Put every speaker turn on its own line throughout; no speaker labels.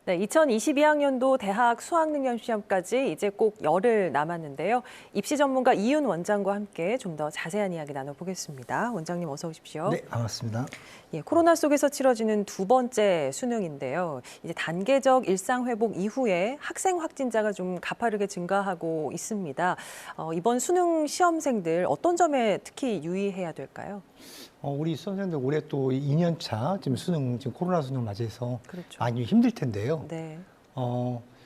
네, 2022학년도 대학 수학능력시험까지 이제 꼭 열흘 남았는데요. 입시 전문가 이윤 원장과 함께 좀 더 자세한 이야기 나눠보겠습니다. 원장님 어서 오십시오.
네, 반갑습니다.
예, 코로나 속에서 치러지는 두 번째 수능인데요. 이제 단계적 일상 회복 이후에 학생 확진자가 좀 가파르게 증가하고 있습니다. 이번 수능 시험생들 어떤 점에 특히 유의해야 될까요?
우리 수험생들 올해 또 2년 차 지금 코로나 수능 맞이해서
그렇죠.
많이 힘들 텐데요.
네.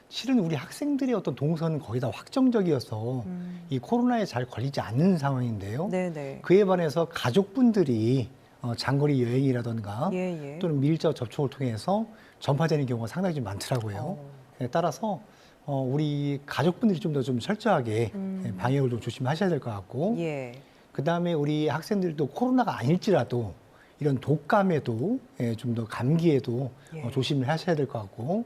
실은 우리 학생들의 어떤 동선은 거의 다 확정적이어서 이 코로나에 잘 걸리지 않는 상황인데요.
네네.
그에 반해서 가족분들이 장거리 여행이라던가
예, 예.
또는 밀접 접촉을 통해서 전파되는 경우가 상당히 좀 많더라고요. 따라서 우리 가족분들이 좀 더 철저하게 방역을 좀 조심하셔야 될 것 같고,
예.
그다음에 우리 학생들도 코로나가 아닐지라도 이런 독감에도 좀 더 감기에도
예.
조심을 하셔야 될 것 같고,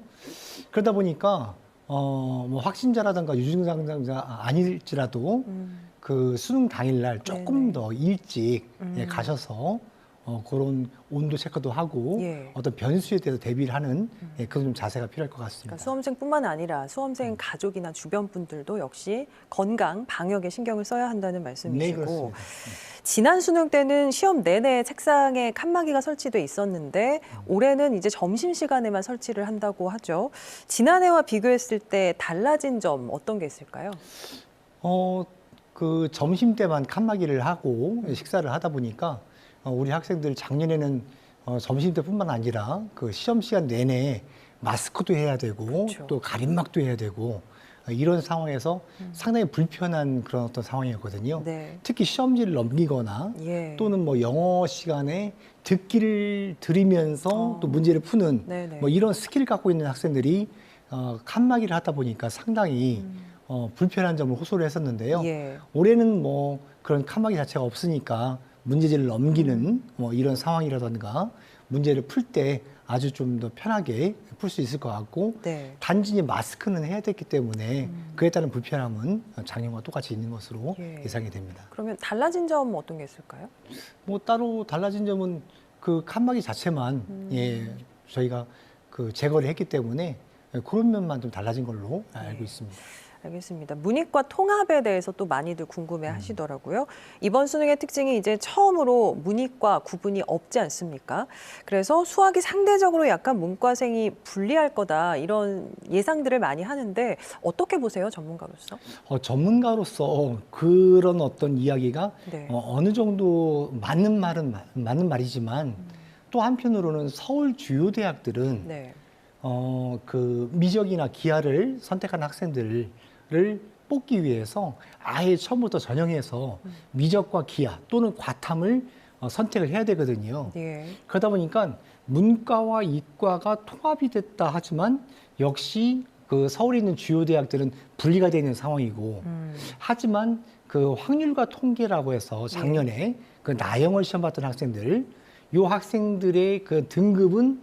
그러다 보니까 뭐 확진자라든가 유증상자 아닐지라도 그 수능 당일날 조금
네네.
더 일찍 가셔서 그런 온도 체크도 하고
예.
어떤 변수에 대해서 대비를 하는 그런 좀 자세가 필요할 것 같습니다.
그러니까 수험생뿐만 아니라 수험생 가족이나 주변 분들도 역시 건강, 방역에 신경을 써야 한다는
네,
말씀이시고,
그렇습니다.
지난 수능 때는 시험 내내 책상에 칸막이가 설치돼 있었는데 올해는 이제 점심시간에만 설치를 한다고 하죠. 지난해와 비교했을 때 달라진 점 어떤 게 있을까요?
그 점심 때만 칸막이를 하고 식사를 하다 보니까 우리 학생들 작년에는 점심 때뿐만 아니라 그 시험 시간 내내 마스크도 해야 되고
그렇죠.
또 가림막도 해야 되고 이런 상황에서 상당히 불편한 그런 어떤 상황이었거든요.
네.
특히 시험지를 넘기거나
예.
또는 뭐 영어 시간에 듣기를 들으면서 또 문제를 푸는
네네.
뭐 이런 스킬을 갖고 있는 학생들이 칸막이를 하다 보니까 상당히 불편한 점을 호소를 했었는데요.
예.
올해는 뭐 그런 칸막이 자체가 없으니까 문제지를 넘기는 뭐 이런 상황이라던가 문제를 풀 때 아주 좀 더 편하게 풀 수 있을 것 같고,
네.
단지 마스크는 해야 됐기 때문에 그에 따른 불편함은 작년과 똑같이 있는 것으로
예.
예상이 됩니다.
그러면 달라진 점 어떤 게 있을까요?
뭐 따로 달라진 점은 그 칸막이 자체만 저희가 그 제거를 했기 때문에 그런 면만 좀 달라진 걸로 알고 있습니다.
알겠습니다. 문이과 통합에 대해서 또 많이들 궁금해 하시더라고요. 이번 수능의 특징이 이제 처음으로 문이과 구분이 없지 않습니까? 그래서 수학이 상대적으로 약간 문과생이 불리할 거다 이런 예상들을 많이 하는데 어떻게 보세요, 전문가로서?
전문가로서 그런 어떤 이야기가
네.
어느 정도 맞는 말은 맞는 말이지만 또 한편으로는 서울 주요 대학들은
네.
그 미적이나 기하를 선택한 학생들을 뽑기 위해서 아예 처음부터 전형해서 미적과 기하 또는 과탐을 선택을 해야 되거든요.
예.
그러다 보니까 문과와 이과가 통합이 됐다 하지만 역시 그 서울에 있는 주요 대학들은 분리가 되어 있는 상황이고, 하지만 그 확률과 통계라고 해서 작년에 그 나영을 시험 봤던 학생들, 요 학생들의 그 등급은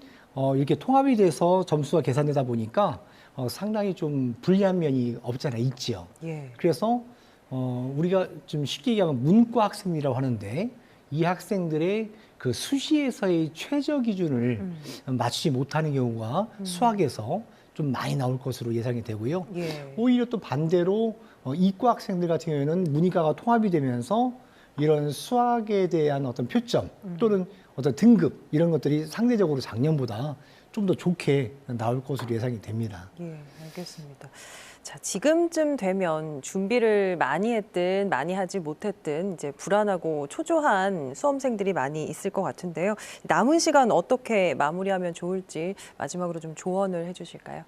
이렇게 통합이 돼서 점수가 계산되다 보니까 상당히 좀 불리한 면이 없지 않아 있지요.
예.
그래서 우리가 좀 쉽게 얘기하면 문과 학생이라고 하는데 이 학생들의 그 수시에서의 최저 기준을 맞추지 못하는 경우가 수학에서 좀 많이 나올 것으로 예상이 되고요.
예.
오히려 또 반대로 이과 학생들 같은 경우에는 문이과가 통합이 되면서 이런 수학에 대한 어떤 표점 또는 어떤 등급 이런 것들이 상대적으로 작년보다 좀 더 좋게 나올 것으로 예상이 됩니다.
예, 알겠습니다. 자, 지금쯤 되면 준비를 많이 했든 많이 하지 못했든 이제 불안하고 초조한 수험생들이 많이 있을 것 같은데요. 남은 시간 어떻게 마무리하면 좋을지 마지막으로 좀 조언을 해주실까요?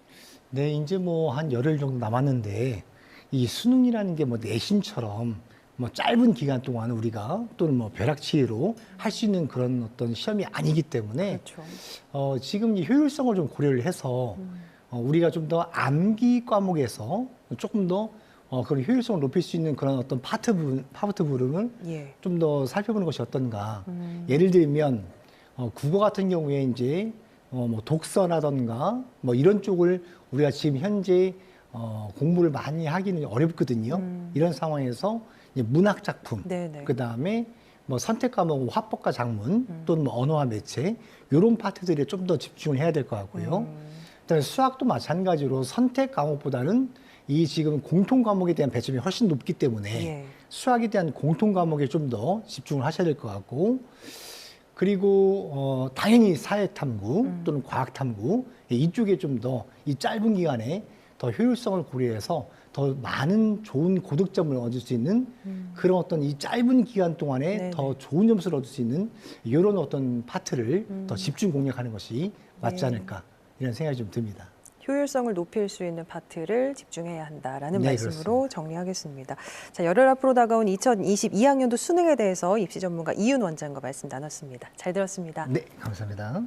네, 이제 뭐 한 열흘 정도 남았는데 이 수능이라는 게 뭐 내신처럼 뭐 짧은 기간 동안 우리가 또는 뭐 벼락치기로 할 수 있는 그런 어떤 시험이 아니기 때문에
그렇죠.
지금 이 효율성을 좀 고려를 해서 우리가 좀 더 암기 과목에서 조금 더 그런 효율성을 높일 수 있는 그런 어떤 파트 부분을
예.
좀 더 살펴보는 것이 어떤가. 예를 들면 국어 같은 경우에 이제 뭐 독서라던가 뭐 이런 쪽을 우리가 지금 현재 공부를 많이 하기는 어렵거든요. 이런 상황에서 이제 문학 작품,
네네.
그 다음에 뭐 선택 과목 화법과 작문 또는 뭐 언어와 매체 이런 파트들에 좀 더 집중을 해야 될 것 같고요. 그다음에 수학도 마찬가지로 선택 과목보다는 이 지금 공통 과목에 대한 배점이 훨씬 높기 때문에
예.
수학에 대한 공통 과목에 좀 더 집중을 하셔야 될 것 같고, 그리고 당연히 사회탐구 또는 과학탐구 이쪽에 좀 더 이 짧은 기간에 더 효율성을 고려해서 더 많은 좋은 고득점을 얻을 수 있는 그런 어떤 이 짧은 기간 동안에
네네.
더 좋은 점수를 얻을 수 있는 이런 어떤 파트를 더 집중 공략하는 것이 맞지
네.
않을까 이런 생각이 좀 듭니다.
효율성을 높일 수 있는 파트를 집중해야 한다라는
네,
말씀으로
그렇습니다.
정리하겠습니다. 자, 열흘 앞으로 다가온 2022학년도 수능에 대해서 입시 전문가 이윤 원장과 말씀 나눴습니다. 잘 들었습니다.
네, 감사합니다.